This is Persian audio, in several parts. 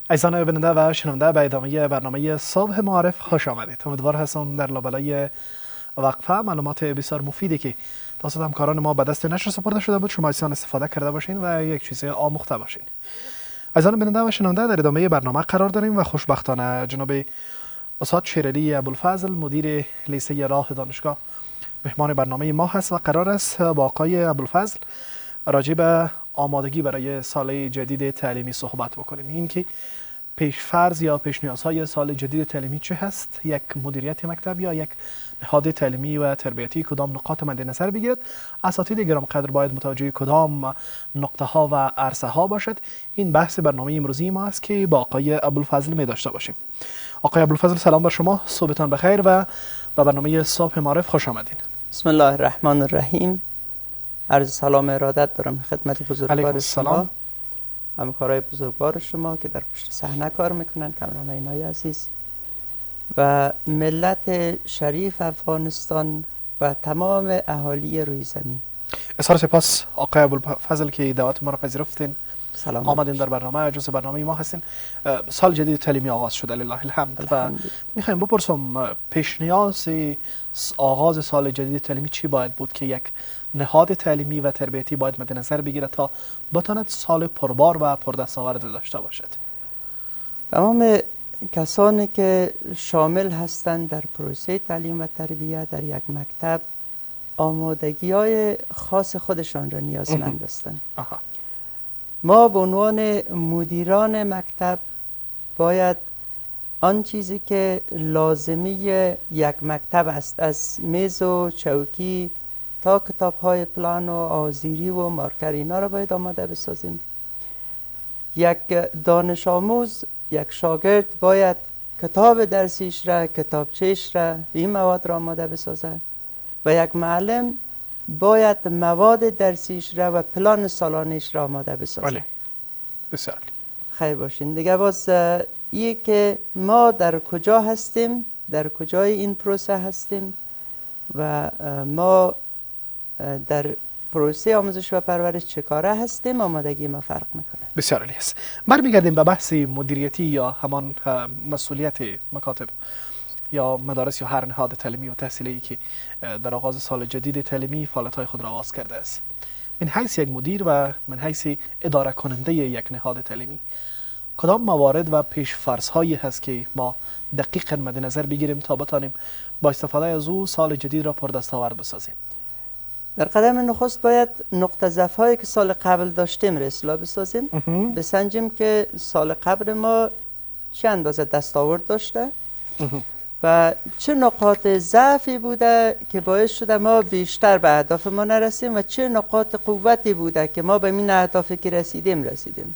عزیزان بیننده و شنونده به ادامه برنامه صبح معارف خوش آمدید. امیدوار هستم در لابلای وقفه معلومات بسیار مفیدی که توسط همکاران ما به دست نشر سپرده شده بود شما عزیزان استفاده کرده باشین و یک چیز آموخته باشین. عزیزان بیننده و شنونده در ادامه برنامه قرار داریم و خوشبختانه جناب استاد شیرعلی ابوالفضل مدیر لیسه راه دانشگاه مهمان برنامه ما هست و قرار است با آقای ابوالفضل راجع به آمادگی برای سال جدید تعلیمی صحبت بکنیم. این که پیشفرض یا پیش نیازهای سال جدید تعلیمی چه هست؟ یک مدیریت مکتب یا یک نهاد تعلیمی و تربیتی کدام نقاط مد نظر بگیرد؟ اساتید گرام قدر باید متوجه کدام نقطه ها و عرصه ها باشد؟ این بحث برنامه امروزی ما است که با آقای ابوالفضل می داشته باشیم. آقای ابوالفضل سلام بر شما، صبحتان بخیر و به برنامه صبح معارف خوش آمدین. بسم الله الرحمن الرحیم. عرض سلام ارادت دارم خدمت بزرگوار شما، همکارای بزرگوار شما که در پشت صحنه کار میکنن، کامرامنای عزیز و ملت شریف افغانستان و تمام اهالی روی زمین. بسیار سپاس آقای ابوالفضل که دعوت ما را پذیرفتین. سلام آمدین در برنامه، جزء برنامه ما هستین. سال جدید تعلیمی آغاز شده لله الحمد و میخوایم بپرسم پیش نیاز آغاز سال جدید تعلیمی چی باید بود که یک نهاد تعلیمی و تربیتی باید مد نظر بگیره تا بتواند سال پربار و پردستاورد داشته باشد؟ تمام کسانی که شامل هستند در پروسه تعلیم و تربیت در یک مکتب آمادگی های خاص خودشان را نیازمند هستند. ما به عنوان مدیران مکتب باید آن چیزی که لازمی یک مکتب است، از میز و چوکی تا کتاب های پلان و آذیری و مارکر، اینا را باید آماده بسازیم. یک دانش آموز، یک شاگرد باید کتاب درسیش را، کتابچهش را، این مواد را آماده بسازه و یک معلم باید مواد درسیش را و پلان سالانش را آماده بسازه. بله. بسیار خیر باشین. دیگه باز این که ما در کجا هستیم، در کجای این پروسه هستیم و ما در پروسه آموزش و پرورش چه کاره هستیم، آمادگی ما فرق میکنه. بسیار عالی است. برمیگردیم به بحث مدیریتی یا همان مسئولیت مکاتب یا مدارس یا هر نهاد تعلیمی و تحصیلی که در آغاز سال جدید تعلیمی فعالیت‌های خود را آغاز کرده است. من حیث یک مدیر و من حیث اداره کننده یک نهاد تعلیمی کدام موارد و پیش‌فرض‌هایی هست که ما دقیقاً مد نظر بگیریم تا بتانیم با استفاده از او سال جدید را پردستاورد بسازیم؟ در قدم نخست باید نقطه ضعف‌هایی که سال قبل داشتیم را اصلاح بسازیم. بسنجیم که سال قبل ما چه اندازه دستاورد داشته و چه نقاط ضعفی بوده که باعث شده ما بیشتر به اهداف ما نرسیم و چه نقاط قوتی بوده که ما به این اهدافی که رسیدیم.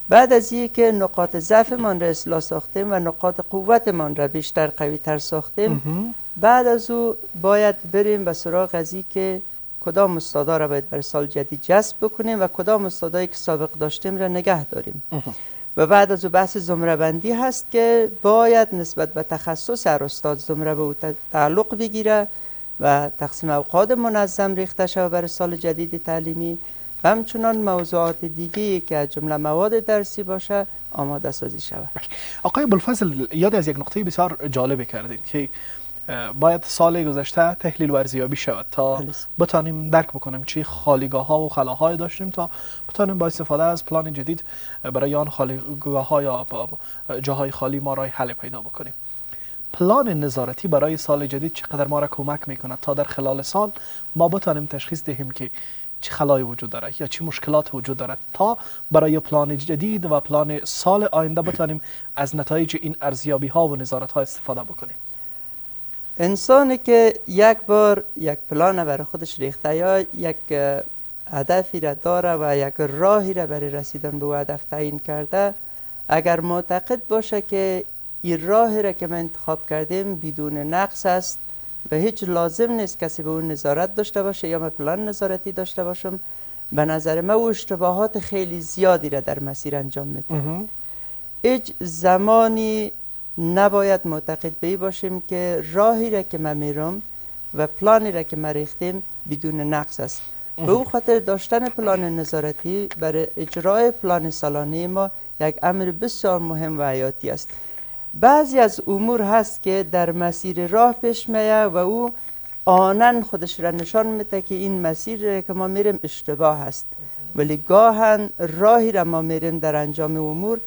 بعد از این که نقاط ضعف من را اصلاح ساختیم و نقاط قوت من را بیشتر قوی تر ساختیم، بعد از او باید بریم به سراغ از این که کدام استادا را باید برای سال جدید جذب بکنیم و کدام استادایی که سابق داشتیم را نگه داریم. و بعد از او بحث زمره بندی هست که باید نسبت به تخصص هر استاد زمره به او تعلق بگیره و تقسیم اوقات منظم ریخته شود برای سال جدید تعلیمی و همچنان موضوعات دیگه که از جمله مواد درسی باشه آماده سازی شود. آقای ابوالفضل یاد از یک نقطه بسیار جالب کردین که باید سال گذشته تحلیل و ارزیابی شود تا بتانیم درک بکنیم چی خالیگاه ها و خلاهای داشتیم تا بتانیم با استفاده از پلان جدید برای آن خالیگاه ها یا جاهای خالی ما راه حل پیدا بکنیم. پلان نظارتی برای سال جدید چقدر ما را کمک میکنه تا در خلال سال ما بتانیم تشخیص دهیم که چه خلایی وجود داره یا چه مشکلات وجود داره تا برای پلان جدید و پلان سال آینده بتانیم از نتایج این ارزیابی ها و نظارت ها استفاده بکنیم. انسانی که یک بار یک پلان برای خودش ریخته یا یک هدفی را داره و یک راهی را برای رسیدن به هدف تعیین کرده، اگر معتقد باشه که این راهی را که ما انتخاب کردیم بدون نقص است و هیچ لازم نیست کسی به اون نظارت داشته باشه یا من پلان نظارتی داشته باشم، به نظر من او اشتباهات خیلی زیادی را در مسیر انجام میده. هیچ زمانی نباید معتقد به این باشیم که راهی را که ما میرم و پلانی را که ما ریختیم بدون نقص است. به او خاطر داشتن پلان نظارتی برای اجرای پلان سالانه ما یک امر بسیار مهم و حیاتی است. بعضی از امور هست که در مسیر راه پیش میاد و او آنن خودش را نشان میده که این مسیر که ما میریم اشتباه است، ولی گاهن راهی را ما میریم در انجام امور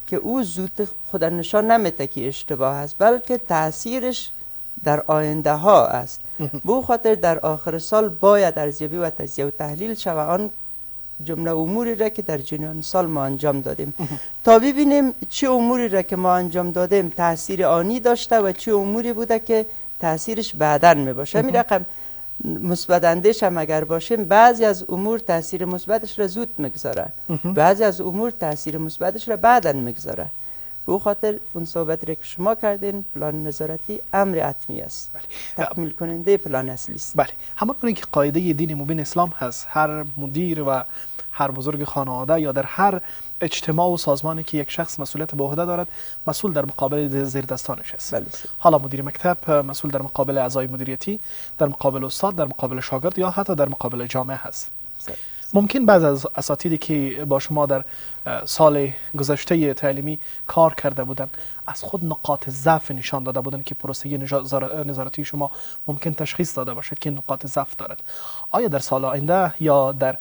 که او زود خود نشان نمیده که اشتباه است، بلکه تاثیرش در آینده ها است. به خاطر در آخر سال باید ارزیابی و تجزیه و تحلیل شود آن جمله اموری را که در جریان سال ما انجام دادیم تا ببینیم چه اموری را که ما انجام دادیم تاثیر آنی داشته و چه اموری بوده که تاثیرش بعداً می باشه. همین رقم مثبت اندیش هم اگر باشیم بعضی از امور تاثیر مثبتش را زود میگذاره، بعضی از امور تاثیر مثبتش را بعداً میگذاره. به خاطر اون صحبت را که شما کردین پلان نظارتی امر حتمی است، تکمیل کننده پلان اصلی است. بله، همون که قاعده دین مبین اسلام هست، هر مدیر و هر بزرگ خانواده یا در هر اجتماع و سازمانی که یک شخص مسئولیت به عهده دارد مسئول در مقابل زیردستانش است. بله. حالا مدیر مکتب مسئول در مقابل اعضای مدیریتی، در مقابل استاد، در مقابل شاگرد یا حتی در مقابل جامعه هست. ممکن بعض از اساتیدی که با شما در سال گذشته تعلیمی کار کرده بودند از خود نقاط ضعف نشان داده بودند که پروسه نظارتی شما ممکن تشخیص داده باشد که نقاط ضعف دارد. آیا در سال آینده یا در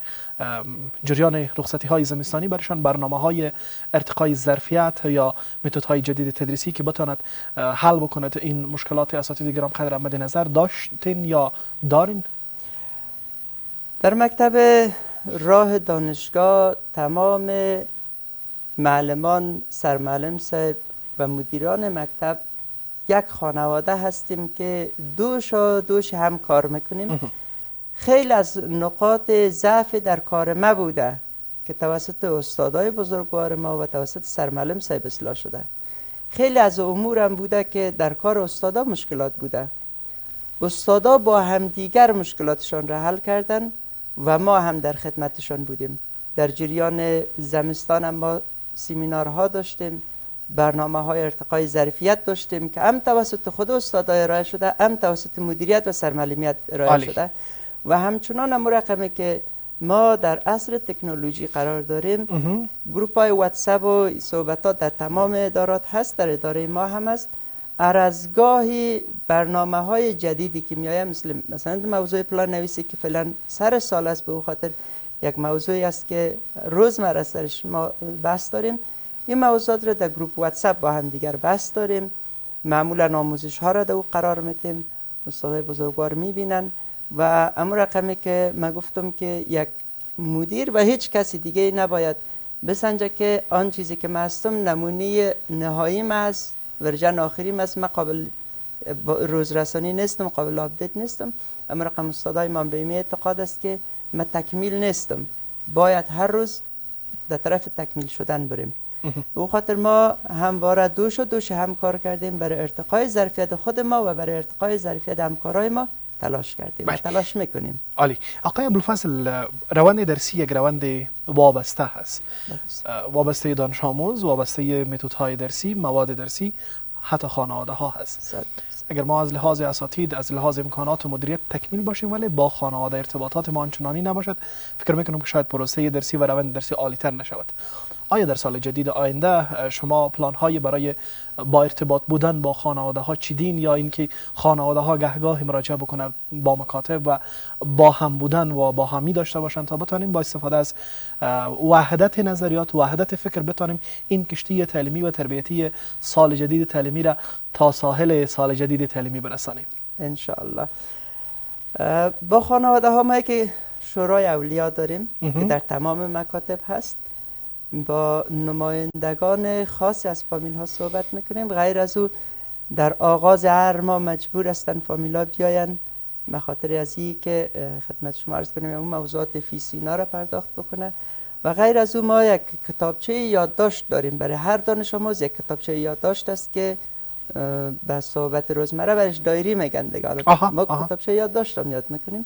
جریان رخصتی های زمستانی برشان برنامه های ارتقای ظرفیت یا متد های جدید تدریسی که بتواند حل بکند این مشکلات اساتید گرام قدر مد نظر داشتین یا دارین؟ در مکتب راه دانشگاه تمام معلمان، سرمعلم صاحب و مدیران مکتب یک خانواده هستیم که دوش هم کار میکنیم. خیلی از نقاط ضعف در کار ما بوده که توسط استادای بزرگوار ما و توسط سرمعلم صاحب اصلاح شده. خیلی از امور هم بوده که در کار استادا مشکلات بوده. استادا با همدیگر مشکلاتشان را حل کردن و ما هم در خدمتشان بودیم. در جریان زمستان هم ما سمینارها داشتیم، برنامه های ارتقای ظرفیت داشتیم که هم توسط خود استادا ارائه شده، هم توسط مدیریت و سرمعلمیت ارائه شده. و همچنان هم رقمی که ما در عصر تکنولوژی قرار داریم، گروپ های واتساپ و صحبتات در تمام ادارات هست، در اداره ما هم هست. هر از گاهی برنامه های جدیدی که میآید مثلا موضوع پلان نویسی که فعلا سر سال است، به خاطر یک موضوعی است که روزمره سرش ما بحث داریم. این موضوعات را در گروپ واتساپ با هم دیگر بحث داریم، معمولا آموزش ها را در او قرار میتیم، استادای بزرگوار میبینن و اما رقمی که من گفتم که یک مدیر و هیچ کسی دیگه نباید بسنجه که آن چیزی که من هستم نمونه نهایی من است، ورژن آخری من است، من قابل روزرسانی نیستم، قابل آپدیت نیستم. اما رقم استادای من به این اعتقاد است که من تکمیل نیستم، باید هر روز در طرف تکمیل شدن بریم. به خاطر ما همواره دوش هم کار کردیم برای ارتقای ظرفیت خود ما و برای ارتقای ظرفیت همکارای ما تلاش کردیم و تلاش میکنیم. عالی. آقای ابوالفضل، روند درسی یک روند وابسته هست، وابسته دانش آموز، وابسته متدهای درسی، مواد درسی، حتی خانواده ها هست. اگر ما از لحاظ اساتید، از لحاظ امکانات و مدیریت تکمیل باشیم ولی با خانواده ارتباطات ما آنچنانی نباشد، فکر میکنم که شاید پروسه درسی و روند درسی عالی‌تر نشود. آیا در سال جدید آینده شما پلان های برای با ارتباط بودن با خانواده ها چیدین یا اینکه خانواده ها گهگاه مراجعه بکنن با مکاتب و با هم بودن و با همی داشته باشن تا بتانیم با استفاده از وحدت نظریات و وحدت فکر بتانیم این کشتی تعلیمی و تربیتی سال جدید تعلیمی را تا ساحل سال جدید تعلیمی برسانیم؟ ان شاء الله. با خانواده ها ما که شورای اولیا داریم که در تمام مکاتب هست، با نمایندگان خاصی از فامیل ها صحبت میکنیم. غیر از او در آغاز هر ماه مجبور هستن فامیل ها بیاین به خاطر از این که خدمت شما عرض کنیم اون موضوعات فیسی اینا را پرداخت بکنه. و غیر از او ما یک کتابچه یادداشت داریم برای هر دانش آموز. یک کتابچه یادداشت است که به صحبت روزمره برش دایری میگن دیگه. ما کتابچه یادداشت هم یاد میکنیم.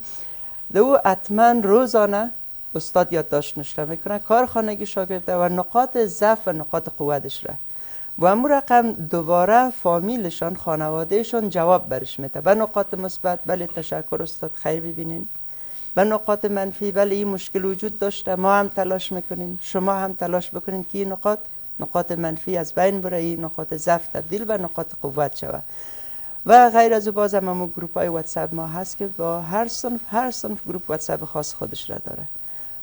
دو حتما روزانه استاد یادداشت نوشته میکنه کارخانگی شاگرده و نقاط ضعف و نقاط قوتش را و امو رقم دوباره فامیلشان، خانوادهشان جواب برش میده. به نقاط مثبت بله تشکر استاد خیر ببینین، به نقاط منفی بله این مشکل وجود داشته، ما هم تلاش میکنیم، شما هم تلاش بکنین که این نقاط نقاط منفی از بین بره، این نقاط ضعف تبدیل به نقاط قوت شود. و غیر از او باز هم همون گروپ های واتساپ ما هست که با هر صنف گروپ واتساپ خاص خودش را داره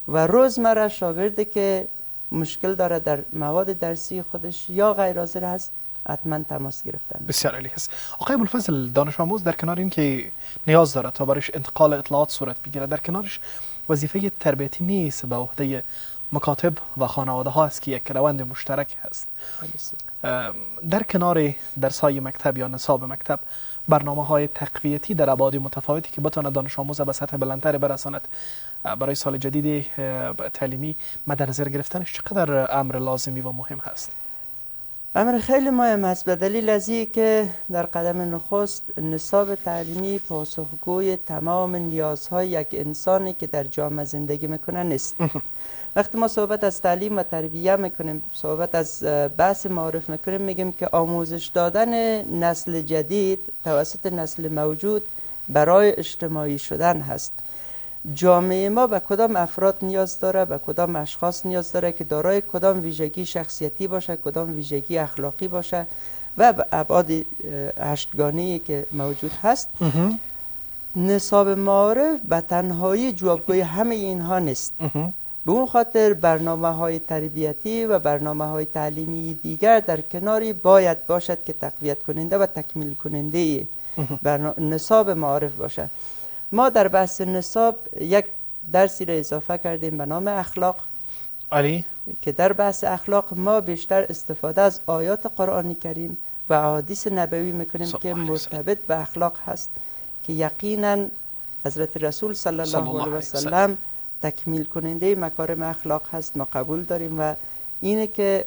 و روزمره شاگردی که مشکل داره در مواد درسی خودش یا غیر حاضر هست حتما تماس گرفتن. بسیار عالی است. آقای ابوالفضل، دانش آموز در کنار این که نیاز داره تا برایش انتقال اطلاعات صورت بگیره، در کنارش وظیفه تربیتی نیست به عهده مکاتب و خانواده ها است که یک روند مشترک هست. در کنار درس‌های مکتب یا نصاب مکتب، برنامه‌های تقویتی در ابعاد متفاوتی که بتونه دانش آموز به سطح بلندتر برساند برای سال جدید تعلیمی مد نظر گرفتنش چقدر امر لازمی و مهم هست؟ امر خیلی مهم است، به دلیل از که در قدم نخست نصاب تعلیمی پاسخگوی تمام نیازهای یک انسانی که در جامعه زندگی میکنه نیست. وقتی ما صحبت از تعلیم و تربیه میکنیم، صحبت از بحث معارف میکنیم، میگیم که آموزش دادن نسل جدید توسط نسل موجود برای اجتماعی شدن هست. جامعه ما به کدام افراد نیاز داره، به کدام اشخاص نیاز داره که دارای کدام ویژگی شخصیتی باشه، کدام ویژگی اخلاقی باشه و به ابعاد هشتگانه‌ای که موجود هست. نصاب معارف به تنهایی جوابگوی همه اینها نیست. به اون خاطر برنامه‌های تربیتی و برنامه‌های تعلیمی دیگر در کناری باید باشد که تقویت کننده و تکمیل کننده نصاب معارف باشد. ما در بحث نصاب یک درسی را اضافه کردیم به نام اخلاق. علی، که در بحث اخلاق ما بیشتر استفاده از آیات قرآن کریم و احادیث نبوی میکنیم که مرتبط به اخلاق هست که یقینا حضرت رسول صلی الله علیه و سلم تکمیل کننده مکارم اخلاق هست. ما قبول داریم و اینه که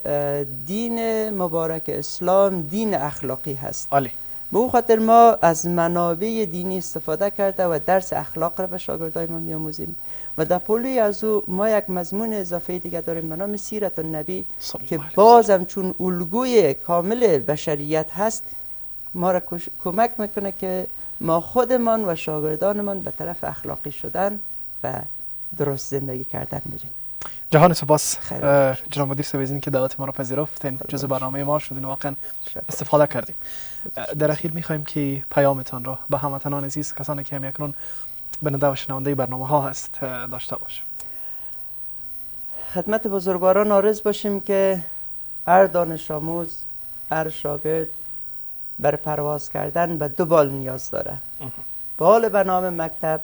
دین مبارک اسلام دین اخلاقی هست. علی، به اون خاطر ما از منابع دینی استفاده کرده و درس اخلاق را به شاگردای ما می‌آموزیم و در پولی از او ما یک مضمون اضافه دیگه داریم به نام سیرت النبی که بازم چون الگوی کامل بشریت هست ما را کمک میکنه که ما خودمان و شاگردانمان به طرف اخلاقی شدن و درست زندگی کردن بریم. جهان سپاس جناب مدیر سویزین که دعوت ما را پذیرفتین، جزء برنامه ما شدین، واقعا استفاده کردیم. در اخیر میخوایم که پیامتان را به هموطنان عزیز، کسانی که همیکنون بیننده و شنونده برنامه ها هست، داشته باشیم. خدمت بزرگواران عارض باشیم که هر دانش آموز، هر شاگرد بر پرواز کردن به دو بال نیاز داره. بال به نام مکتب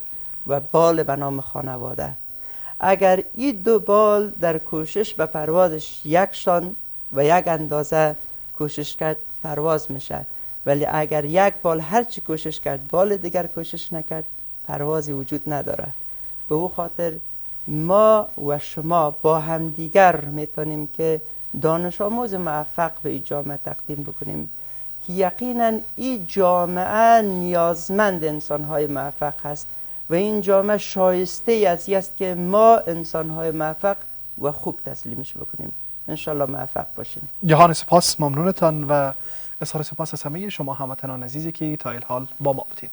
و بال به نام خانواده. اگر این دو بال در کوشش به پروازش یکشان و یک اندازه کوشش کرد پرواز میشه، ولی اگر یک بال هرچی کوشش کرد بال دیگر کوشش نکرد پروازی وجود نداره. به او خاطر ما و شما با همدیگر میتونیم که دانش آموز موفق به این جامعه تقدیم بکنیم که یقینا این جامعه نیازمند انسان‌های موفق هست و این جامعه شایسته از است که ما انسان‌های موفق و خوب تسلیمش بکنیم. انشالله موفق باشیم. جهان سپاس، ممنونتان و اظهار سپاس از همه شما هموطنان عزیزی که تا الحال با ما بودین.